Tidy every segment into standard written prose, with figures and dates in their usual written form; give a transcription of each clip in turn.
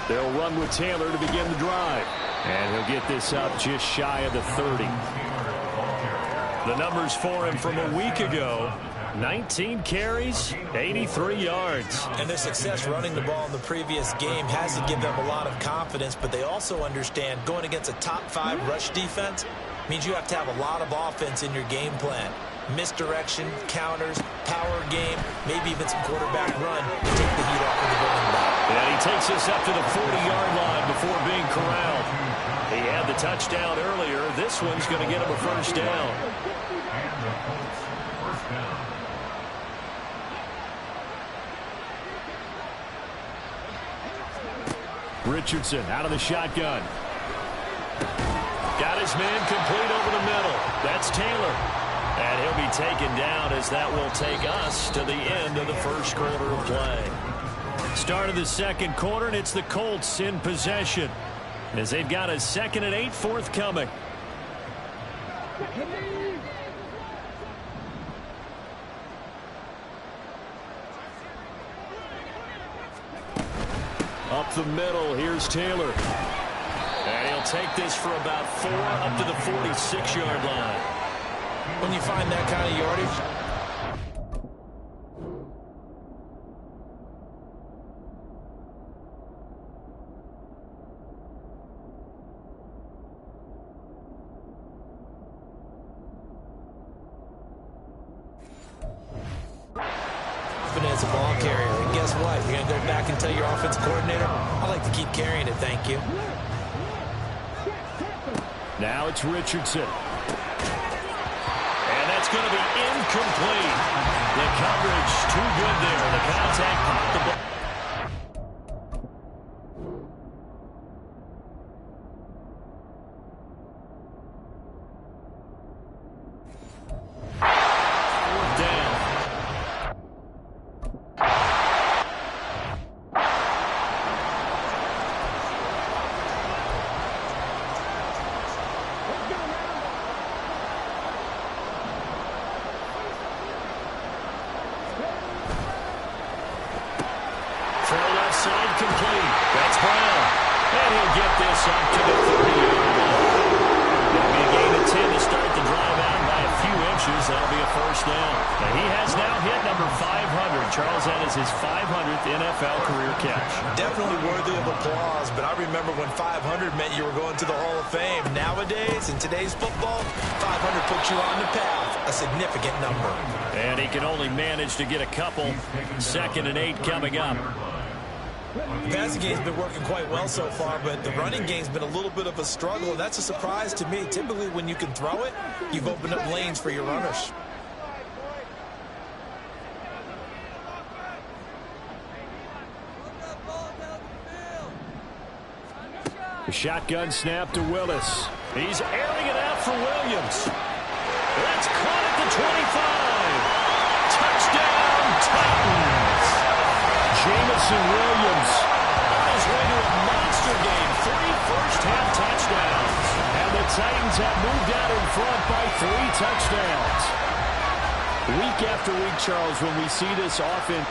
They'll run with Taylor to begin the drive. And he'll get this up just shy of the 30. The numbers for him from a week ago: 19 carries, 83 yards. And their success running the ball in the previous game has to give them a lot of confidence, but they also understand going against a top 5 rush defense means you have to have a lot of offense in your game plan. Misdirection, counters, power game, maybe even some quarterback run to take the heat off of the running back. And he takes us up to the 40-yard line before being corralled. He had the touchdown earlier. This one's going to get him a first down. Richardson out of the shotgun. Got his man complete over the middle. That's Taylor. And he'll be taken down as that will take us to the end of the first quarter of play. Start of the second quarter, and it's the Colts in possession as they've got a 2nd and 8 forthcoming. Up the middle, here's Taylor. And he'll take this for about 4 up to the 46-yard line. When you find that kind of yardage, confidence, a ball carrier. And guess what? You're going to go back and tell your offensive coordinator, I like to keep carrying it, thank you. Now it's Richardson. And that's going to be incomplete. The coverage too good there. The contact popped the ball. Side complete. That's Brown. And he'll get this up to the 30-yard line. That'll be a gain of 10 to start the drive out by a few inches. That'll be a first down. And he has now hit number 500. Charles, that is his 500th NFL career catch. Definitely worthy of applause, but I remember when 500 meant you were going to the Hall of Fame. Nowadays, in today's football, 500 puts you on the path. A significant number. And he can only manage to get a couple. 2nd and 8 coming up. The passing game's been working quite well so far, but the running game's been a little bit of a struggle, and that's a surprise to me. Typically, when you can throw it, you've opened up lanes for your runners. The shotgun snap to Willis. He's airing it out for Williams. That's caught at the 25. Touchdown, Titans. Jameson Williams on his way to a monster game. 3 first-half touchdowns. And the Titans have moved out in front by 3 touchdowns. Week after week, Charles, when we see this offense.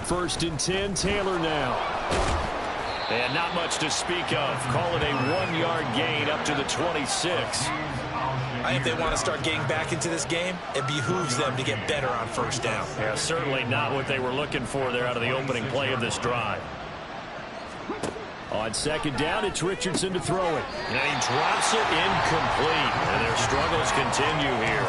First and 10, Taylor now. And not much to speak of. Call it a 1-yard gain up to the 26. I think they want to start getting back into this game. It behooves them to get better on first down. Yeah, certainly not what they were looking for there out of the opening play of this drive. On 2nd down, it's Richardson to throw it. And he drops it incomplete. And their struggles continue here.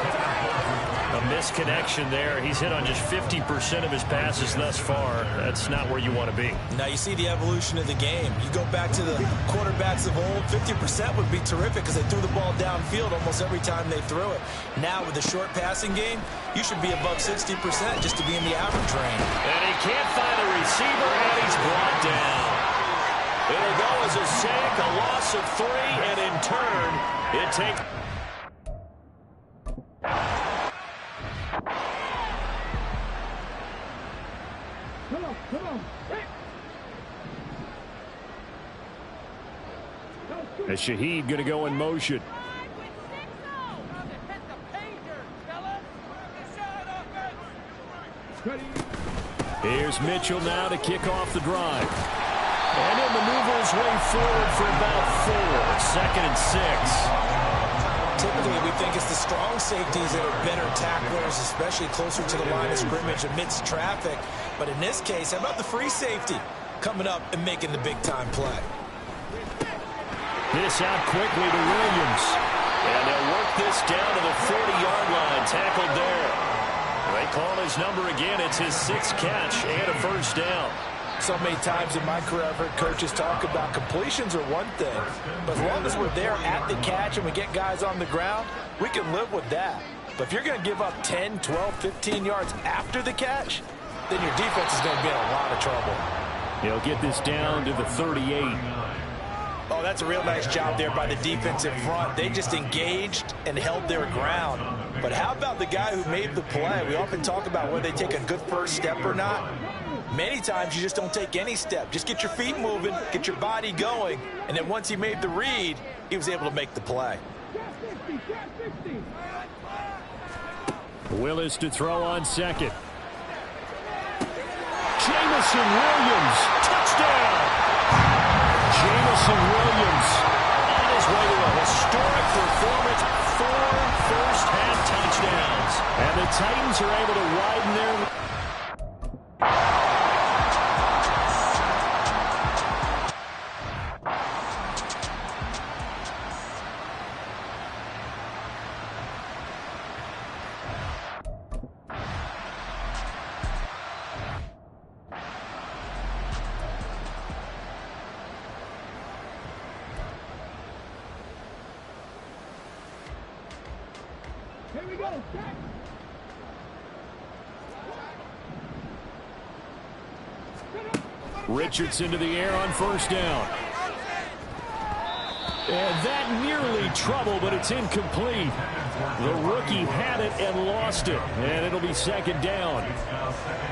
A misconnection there. He's hit on just 50% of his passes thus far. That's not where you want to be. Now you see the evolution of the game. You go back to the quarterbacks of old, 50% would be terrific because they threw the ball downfield almost every time they threw it. Now with the short passing game, you should be above 60% just to be in the average range. And he can't find a receiver, and he's brought down. It'll go as a sack, a loss of 3, and in turn, it takes... As Shaheed going to go in motion. Here's Mitchell now to kick off the drive. And he'll maneuver his way forward for about 4. 2nd and 6. Typically, we think it's the strong safeties that are better tacklers, especially closer to the line of scrimmage amidst traffic. But in this case, how about the free safety coming up and making the big-time play? This out quickly to Williams. And they'll work this down to the 40-yard line. Tackled there. They call his number again. It's his 6th catch and a first down. So many times in my career, I've heard coaches talk about completions are one thing. But as long as we're there at the catch and we get guys on the ground, we can live with that. But if you're going to give up 10, 12, 15 yards after the catch, then your defense is going to be in a lot of trouble. He'll get this down to the 38. Oh, that's a real nice job there by the defensive front. They just engaged and held their ground. But how about the guy who made the play? We often talk about whether they take a good first step or not. Many times you just don't take any step. Just get your feet moving, get your body going, and then once he made the read, he was able to make the play. Willis to throw on second. Jameson Williams, touchdown! Jameson Williams on his way to a historic performance, 4 first-half touchdowns. And the Titans are able to widen their... Here we go. Richardson to the air on first down. And that nearly trouble, but it's incomplete. The rookie had it and lost it, and it'll be 2nd down.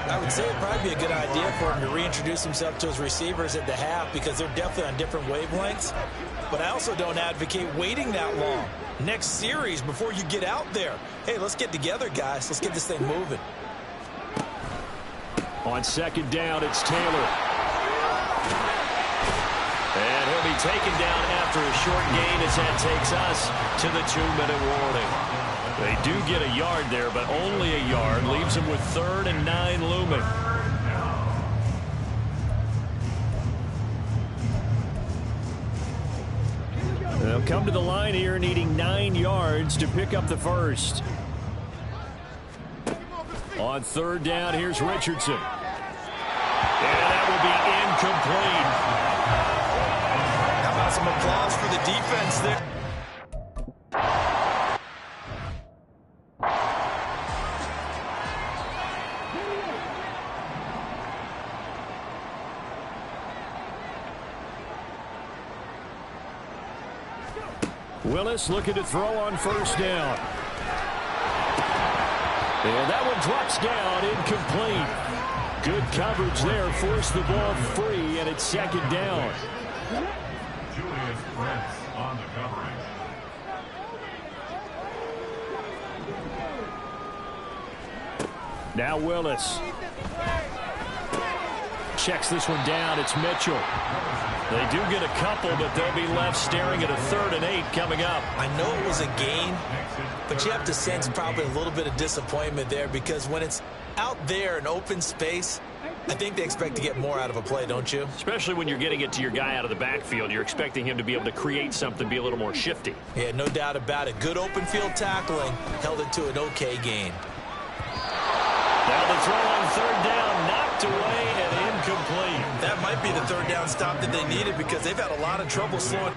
I would say it'd probably be a good idea for him to reintroduce himself to his receivers at the half because they're definitely on different wavelengths. But I also don't advocate waiting that long. Next series before you get out there. Hey, let's get together, guys. Let's get this thing moving. On 2nd down, it's Taylor. And he'll be taken down after a short gain as that takes us to the 2-minute warning. They do get a yard there, but only a yard. Leaves them with 3rd and 9 looming. They'll come to the line here needing 9 yards to pick up the first. On 3rd down, here's Richardson. And that will be incomplete. How about some applause for the defense there? Willis looking to throw on first down. And that one drops down, incomplete. Good coverage there, forced the ball free, and it's 2nd down. Julius Brents on the coverage. Now Willis. Checks this one down, it's Mitchell. They do get a couple, but they'll be left staring at a 3rd and 8 coming up. I know it was a gain, but you have to sense probably a little bit of disappointment there because when it's out there in open space, I think they expect to get more out of a play, don't you? Especially when you're getting it to your guy out of the backfield. You're expecting him to be able to create something, be a little more shifty. Yeah, no doubt about it. Good open field tackling held it to an okay gain. Now the throw on 3rd down, knocked away and incomplete. That might be the 3rd down stop that they needed because they've had a lot of trouble slowing.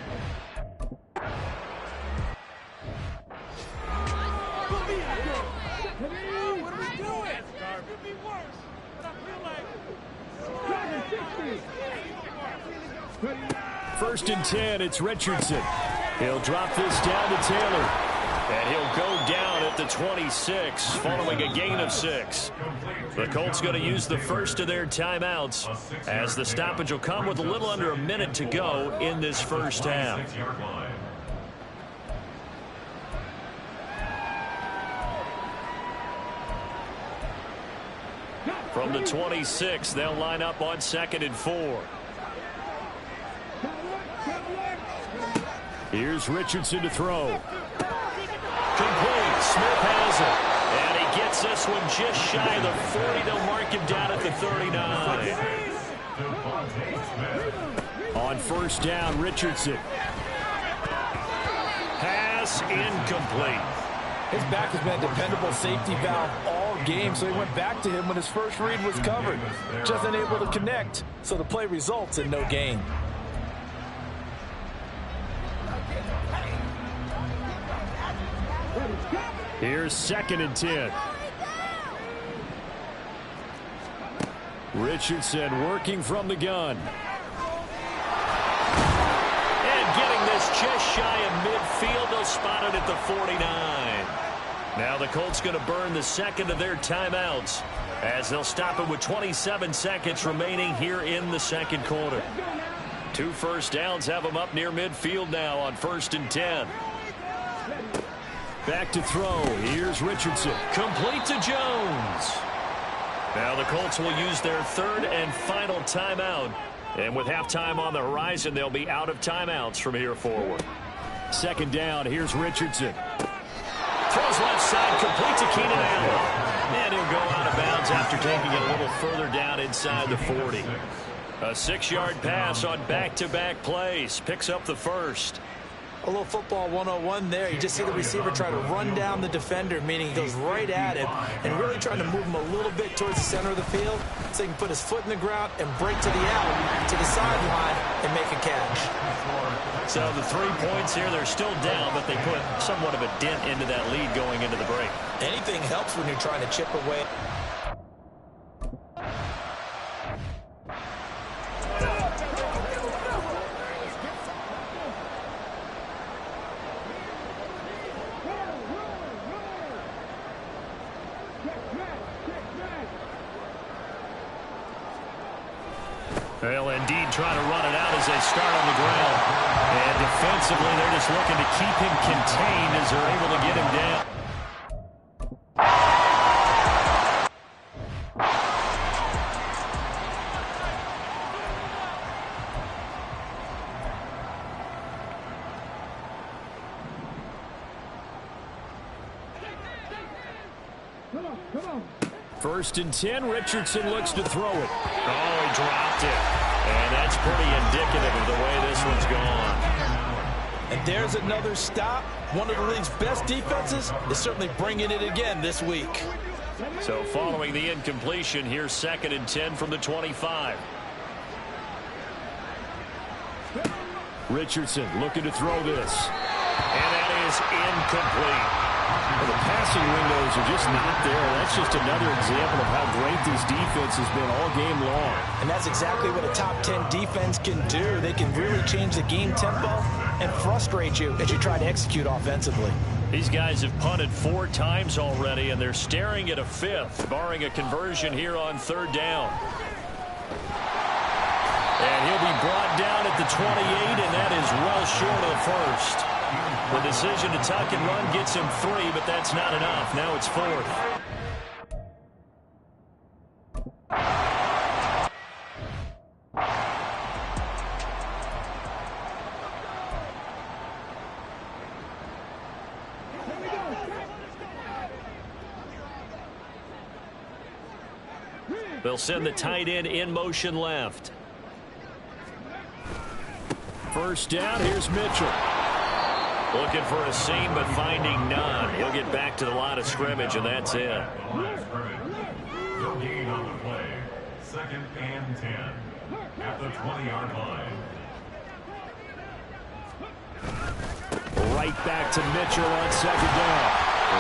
First and 10, it's Richardson. He'll drop this down to Taylor. And he'll go down at the 26 following a gain of 6. The Colts going to use the first of their timeouts as the stoppage will come with a little under a minute to go in this first half. From the 26, they'll line up on 2nd and 4. Here's Richardson to throw. Complete. Smith has it. And he gets this one just shy of the 40. They'll mark him down at the 39. On first down, Richardson. Pass incomplete. His back has been a dependable safety valve all game, so he went back to him when his first read was covered. Just unable to connect, so the play results in no gain. Here's 2nd and 10. Richardson working from the gun. And getting this just shy of midfield. They'll spot it at the 49. Now the Colts going to burn the second of their timeouts as they'll stop it with 27 seconds remaining here in the second quarter. 2 first downs have them up near midfield now on 1st and 10. Back to throw. Here's Richardson. Complete to Jones. Now the Colts will use their 3rd and final timeout. And with halftime on the horizon, they'll be out of timeouts from here forward. 2nd down. Here's Richardson. Throws left side. Complete to Keenan Allen. And he'll go out of bounds after taking it a little further down inside the 40. A 6-yard pass on back-to-back plays. Picks up the first. A little football 101 there. You just see the receiver try to run down the defender, meaning he goes right at him and really trying to move him a little bit towards the center of the field so he can put his foot in the ground and break to the out, to the sideline, and make a catch. So the 3 points here, they're still down, but they put somewhat of a dent into that lead going into the break. Anything helps when you're trying to chip away. They'll indeed try to run it out as they start on the ground. And defensively, they're just looking to keep him contained as they're able to get him down. Come on. 1st and 10, Richardson looks to throw it. Oh, he dropped it. And that's pretty indicative of the way this one's gone. And there's another stop. One of the league's best defenses is certainly bringing it again this week. So following the incompletion, here's 2nd and 10 from the 25. Richardson looking to throw this. And that is incomplete. Well, the passing windows are just not there. That's just another example of how great this defense has been all game long. And that's exactly what a top 10 defense can do. They can really change the game tempo and frustrate you as you try to execute offensively. These guys have punted 4 times already, and they're staring at a 5th, barring a conversion here on 3rd down. And he'll be brought down at the 28, and that is well short of the first. The decision to tuck and run gets him 3, but that's not enough. Now it's 4th. They'll send the tight end in motion left. 1st down, here's Mitchell. Looking for a seam, but finding none. He'll get back to the line of scrimmage, and that's it. No gain on the play. 2nd and 10 at the 20-yard line. Right back to Mitchell on 2nd down.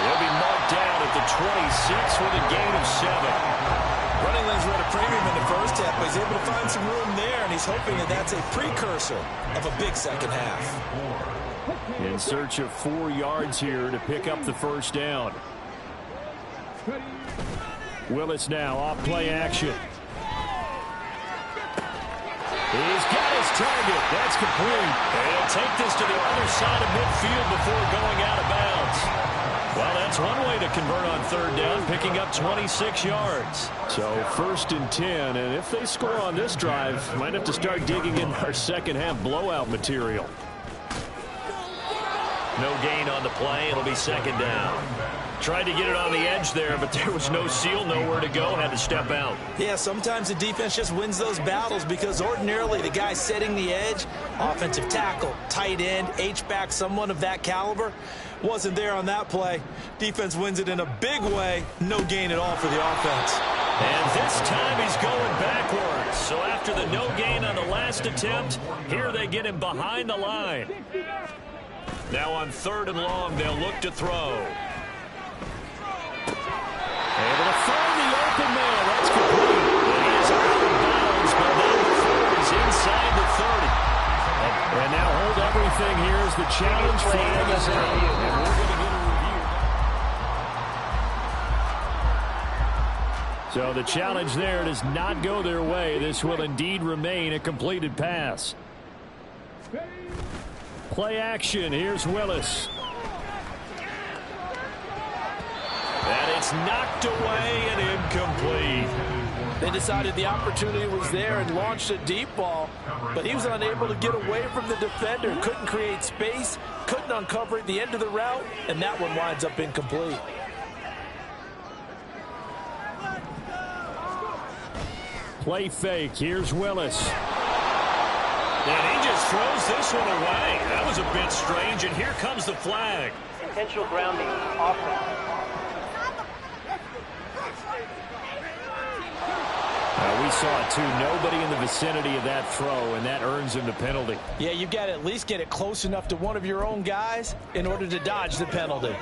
He'll be marked down at the 26 with a gain of 7. Running lanes were at a premium in the first half, but he's able to find some room there, and he's hoping that that's a precursor of a big second half. In search of 4 yards here to pick up the first down. Willis now off play action. He's got his target. That's complete. And he'll take this to the other side of midfield before going out of bounds. Well, that's one way to convert on third down, picking up 26 yards. So 1st and 10, and if they score on this drive, might have to start digging in our second half blowout material. No gain on the play. It'll be 2nd down. Tried to get it on the edge there, but there was no seal, nowhere to go, had to step out. Yeah, sometimes the defense just wins those battles because ordinarily the guy setting the edge, offensive tackle, tight end, H-back, someone of that caliber, wasn't there on that play. Defense wins it in a big way. No gain at all for the offense. And this time he's going backwards. So after the no gain on the last attempt, here they get him behind the line. Now on 3rd and long, they'll look to throw. Able to find the open man. That's complete. He is out of bounds, but number 4 is inside the 30. And now hold everything here as the challenge flag is out. And we're going to get a review. So the challenge there does not go their way. This will indeed remain a completed pass. Play action. Here's Willis. And it's knocked away and incomplete. They decided the opportunity was there and launched a deep ball, but he was unable to get away from the defender. Couldn't create space, couldn't uncover at the end of the route, and that one winds up incomplete. Play fake. Here's Willis. And he just throws this one away. That was a bit strange, and here comes the flag. Intentional grounding, offense. We saw it, too. Nobody in the vicinity of that throw, and that earns him the penalty. Yeah, you've got to at least get it close enough to one of your own guys in order to dodge the penalty.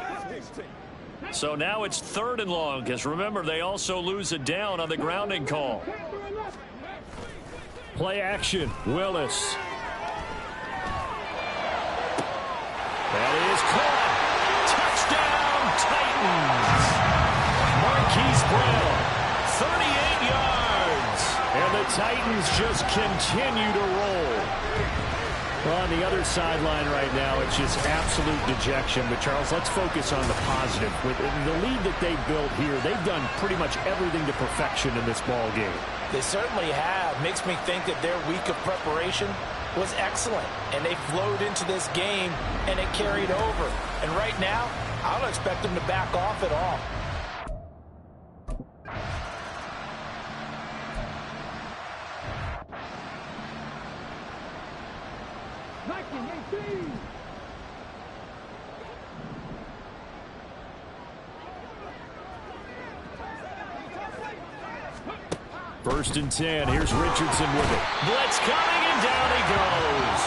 So now it's 3rd and long, because remember, they also lose a down on the grounding call. Play action. Willis. That is caught. Touchdown, Titans. Marquise Brown, 38 yards. And the Titans just continue to roll. Well, on the other sideline right now, it's just absolute dejection. But, Charles, let's focus on the positive. With the lead that they've built here, they've done pretty much everything to perfection in this ball game. They certainly have. Makes me think that their week of preparation was excellent. And they flowed into this game, and it carried over. And right now, I don't expect them to back off at all. First and 10. Here's Richardson with it. Blitz coming, and down he goes.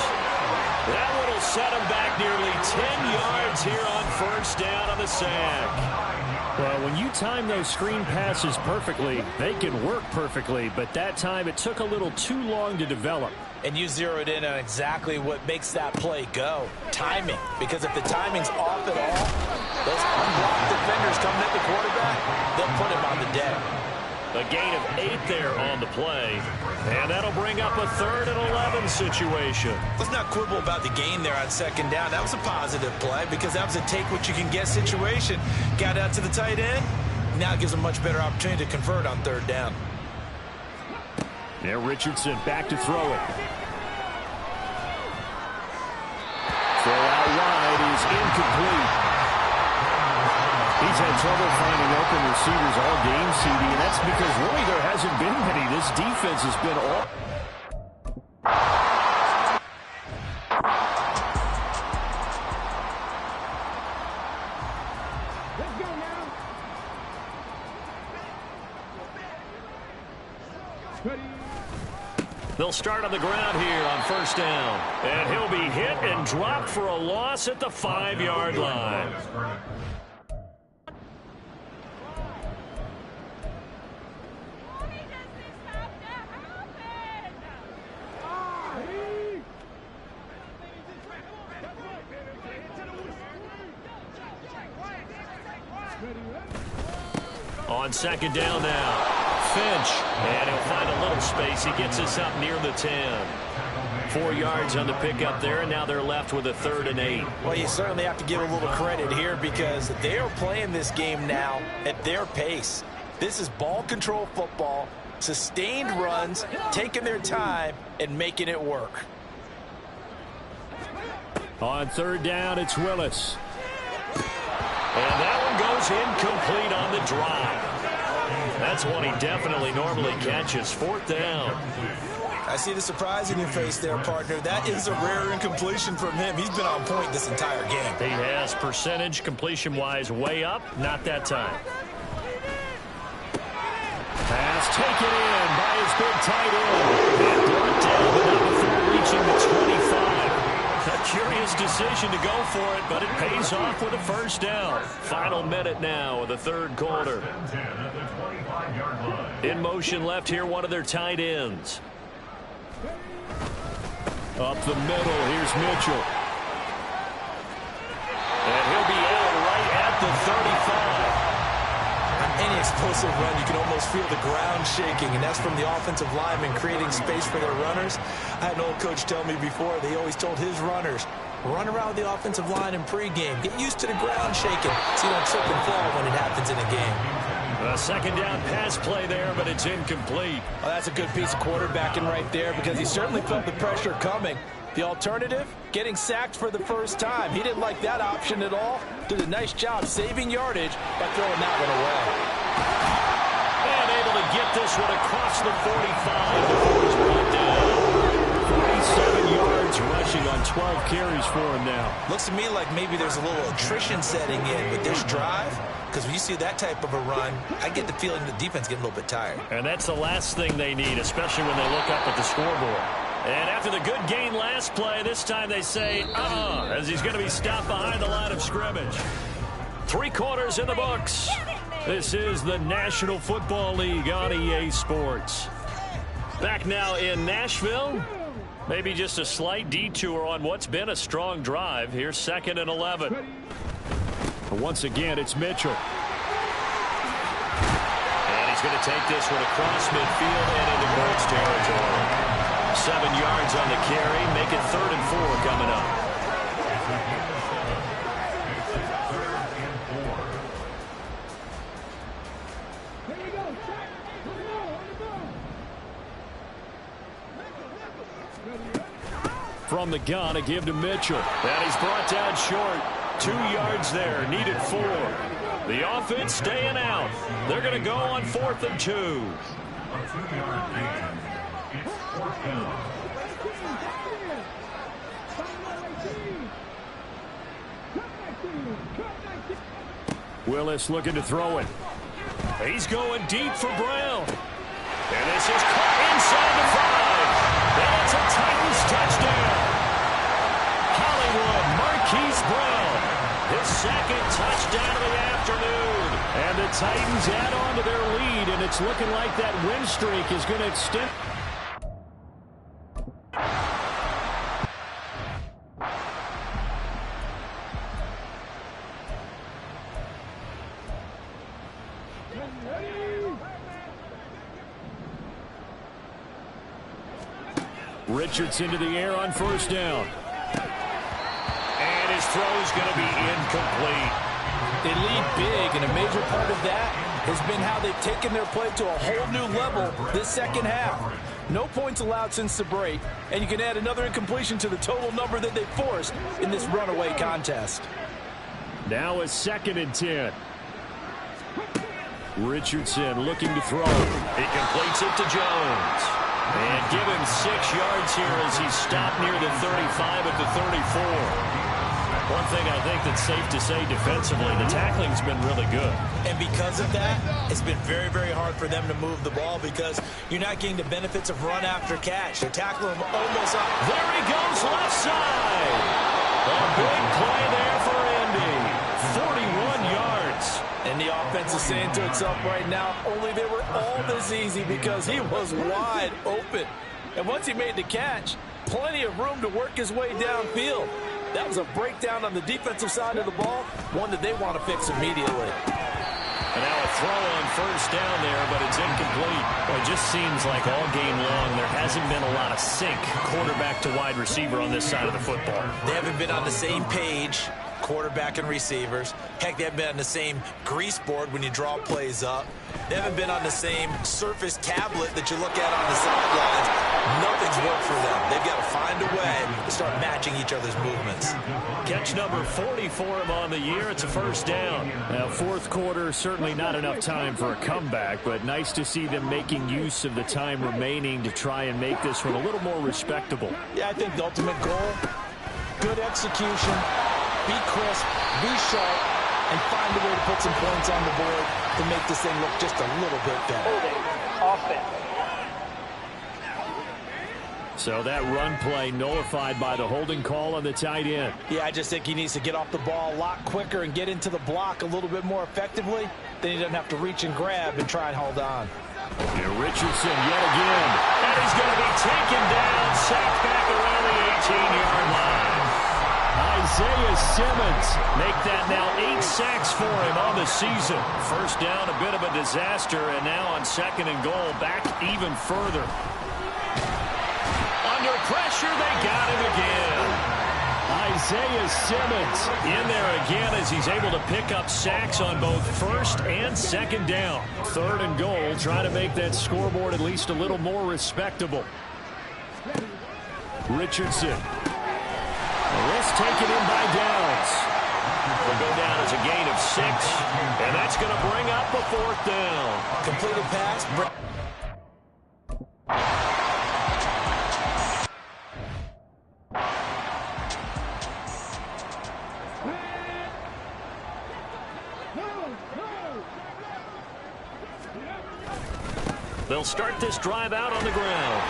That one will set him back nearly 10 yards here on first down on the sack. Well, when you time those screen passes perfectly, they can work perfectly. But that time, it took a little too long to develop. And you zeroed in on exactly what makes that play go. Timing. Because if the timing's off at all, those unblocked defenders coming at the quarterback, they'll put him on the deck. A gain of 8 there on the play. And that'll bring up a 3rd and 11 situation. Let's not quibble about the gain there on 2nd down. That was a positive play because that was a take-what-you-can-get situation. Got out to the tight end. Now it gives a much better opportunity to convert on 3rd down. Now Richardson back to throw it. Throw out wide is incomplete. He's had trouble finding open receivers all game, CD, and that's because really there hasn't been many. This defense has been all... Let's go now. They'll start on the ground here on first down. And he'll be hit and dropped for a loss at the 5-yard line. On second down now, Finch, and he'll find a little space. He gets us up near the 10. 4 yards on the pickup there, and now they're left with a 3rd and 8. Well, you certainly have to give a little credit here because they are playing this game now at their pace. This is ball control football, sustained runs, taking their time, and making it work. On 3rd down, it's Willis. And that one goes incomplete on the drive. That's one he definitely normally catches. 4th down. I see the surprise in your face there, partner. That is a rare incompletion from him. He's been on point this entire game. He has percentage completion-wise way up. Not that time. Pass taken in by his big tight end. And brought down before reaching the 25. A curious decision to go for it, but it pays off with a 1st down. Final minute now of the 3rd quarter. In motion left here, one of their tight ends. Up the middle, here's Mitchell. And he'll be out right at the 35. Any explosive run, you can almost feel the ground shaking, and that's from the offensive linemen creating space for their runners. I had an old coach tell me before, they always told his runners, run around the offensive line in pregame. Get used to the ground shaking so you don't trip and fall when it happens in a game. A 2nd down pass play there, but it's incomplete. Well, that's a good piece of quarterbacking right there because he certainly felt the pressure coming. The alternative, getting sacked for the 1st time. He didn't like that option at all. Did a nice job saving yardage by throwing that one away. And able to get this one across the 45 before he's brought down. 47 yards rushing on 12 carries for him now. Looks to me like maybe there's a little attrition setting in with this drive. Because when you see that type of a run, I get the feeling the defense getting a little bit tired. And that's the last thing they need, especially when they look up at the scoreboard. And after the good gain last play, this time they say, as he's going to be stopped behind the line of scrimmage. 3 quarters in the books. This is the National Football League on EA Sports. Back now in Nashville. Maybe just a slight detour on what's been a strong drive. Here's 2nd and 11. Once again, it's Mitchell. And he's going to take this one across midfield and into Colts territory. 7 yards on the carry. Make it 3rd and 4 coming up. From the gun, a give to Mitchell. And he's brought down short. 2 yards there, needed 4. The offense staying out. They're going to go on 4th and 2. A 2-yard gain. It's 4th down. Willis looking to throw it. He's going deep for Brown. And this is caught inside the 5. And it's a Titans touchdown. Hollywood Marquise Brown. His 2nd touchdown of the afternoon. And the Titans add on to their lead, and it's looking like that win streak is going to extend. Richardson to the air on 1st down. And his throw is going to be incomplete. They lead big, and a major part of that has been how they've taken their play to a whole new level this 2nd half. No points allowed since the break, and you can add another incompletion to the total number that they forced in this runaway contest. Now a 2nd and 10. Richardson looking to throw. He completes it to Jones. And give him 6 yards here as he's stopped near the 35 at the 34. One thing I think that's safe to say defensively, the tackling's been really good. And because of that, it's been very, very hard for them to move the ball because you're not getting the benefits of run after catch. They're tackling him almost up. There he goes, left side. A big play there for Indy. 41 yards. And the offense is saying to itself right now, only they were all this easy because he was wide open. And once he made the catch, plenty of room to work his way downfield. That was a breakdown on the defensive side of the ball, one that they want to fix immediately. And now a throw on first down there, but it's incomplete. Well, it just seems like all game long there hasn't been a lot of sync quarterback to wide receiver on this side of the football. They haven't been on the same page, quarterback and receivers. Heck, they haven't been on the same grease board when you draw plays up. They haven't been on the same Surface tablet that you look at on the sidelines. Nothing's worked for them. They've got to find a way to start matching each other's movements. Catch number 40 for him on the year. It's a first down. Now, fourth quarter, certainly not enough time for a comeback, but nice to see them making use of the time remaining to try and make this one a little more respectable. Yeah, I think the ultimate goal, good execution, be crisp, be sharp, and find a way to put some points on the board to make this thing look just a little bit better. Holding offense. So that run play nullified by the holding call on the tight end. Yeah, I just think he needs to get off the ball a lot quicker and get into the block a little bit more effectively. Then he doesn't have to reach and grab and try and hold on. Here Richardson yet again. And he's going to be taken down, sacked back around the 18-yard line. Isaiah Simmons make that now 8 sacks for him on the season. First down, a bit of a disaster, and now on second and goal, back even further. Under pressure, they got him again. Isaiah Simmons in there again as he's able to pick up sacks on both first and second down. Third and goal, trying to make that scoreboard at least a little more respectable. Richardson. This taken in by Downs. Will go down as a gain of 6, and that's going to bring up a fourth down. Completed pass. They'll start this drive out on the ground.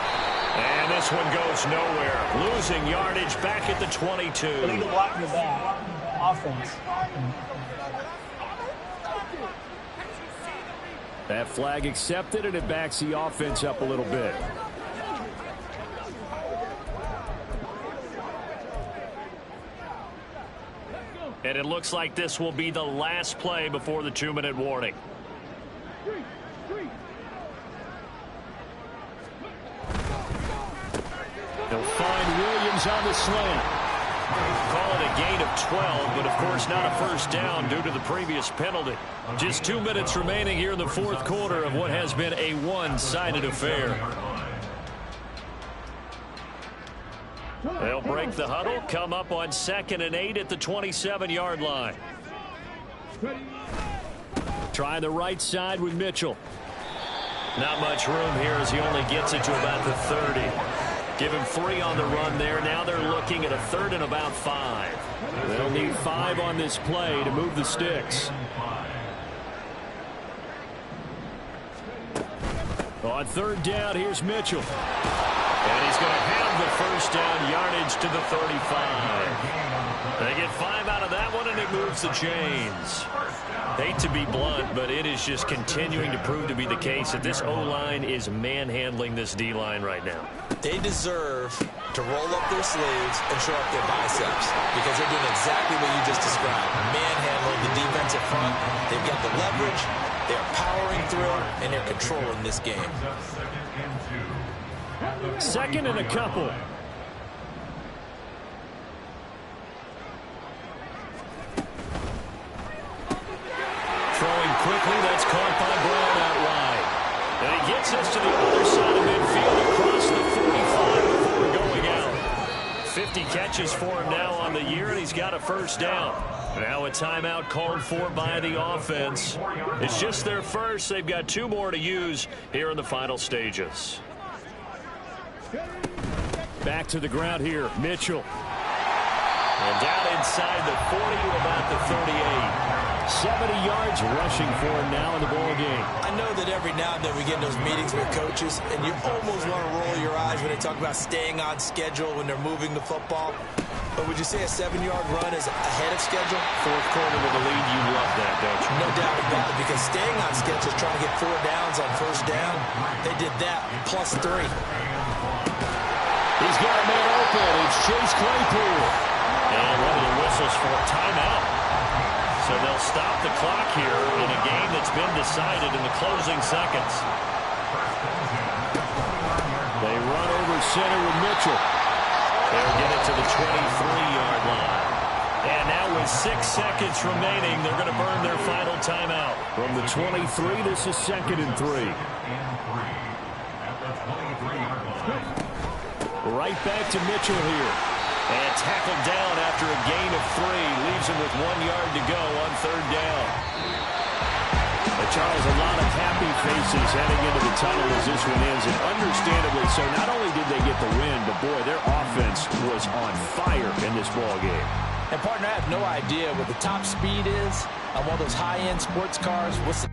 And this one goes nowhere. Losing yardage back at the 22. Leave the block in the back. Offense. That flag accepted, and it backs the offense up a little bit. And it looks like this will be the last play before the 2-minute warning. They'll find Williams on the slant. Call it a gain of 12, but of course not a first down due to the previous penalty. Just 2 minutes remaining here in the fourth quarter of what has been a one-sided affair. They'll break the huddle, come up on 2nd and 8 at the 27-yard line. Try the right side with Mitchell. Not much room here as he only gets it to about the 30. Give him 3 on the run there. Now they're looking at a 3rd and about 5. They'll need 5 on this play to move the sticks. On 3rd down, here's Mitchell. And he's going to have the first down, yardage to the 35. They get 5 out of that one, and it moves the chains. Hate to be blunt, but it is just continuing to prove to be the case that this O-line is manhandling this D-line right now. They deserve to roll up their sleeves and show up their biceps because they're doing exactly what you just described. Manhandling the defensive front. They've got the leverage. They're powering through, and they're controlling this game. 2nd and a couple. Throwing quickly, that's caught by Brown out wide. And he gets us to the other side of midfield across the 45 before going out. 50 catches for him now on the year, and he's got a first down. Now a timeout called for by the offense. It's just their first. They've got 2 more to use here in the final stages. Back to the ground here, Mitchell. And down inside the 40 to about the 38. 70 yards rushing for him now in the ball game. I know that every now and then we get in those meetings with coaches, and you almost want to roll your eyes when they talk about staying on schedule when they're moving the football. But would you say a 7-yard run is ahead of schedule? Fourth quarter with the lead, you love that, don't you? No doubt about it, because staying on schedule is trying to get 4 downs on first down. They did that, plus 3. He's got a man open. It's Chase Claypool. And one of the whistles for a timeout. So they'll stop the clock here in a game that's been decided in the closing seconds. They run over center with Mitchell. They'll get it to the 23-yard line. And now with 6 seconds remaining, they're going to burn their final timeout. From the 23, this is 2nd and 3. Right back to Mitchell here. And tackled down after a gain of 3. Leaves him with 1 yard to go on 3rd down. But Charles, a lot of happy faces heading into the tunnel as this one ends. And understandably so, not only did they get the win, but boy, their offense was on fire in this ball game. And partner, I have no idea what the top speed is on one of those high-end sports cars. What's the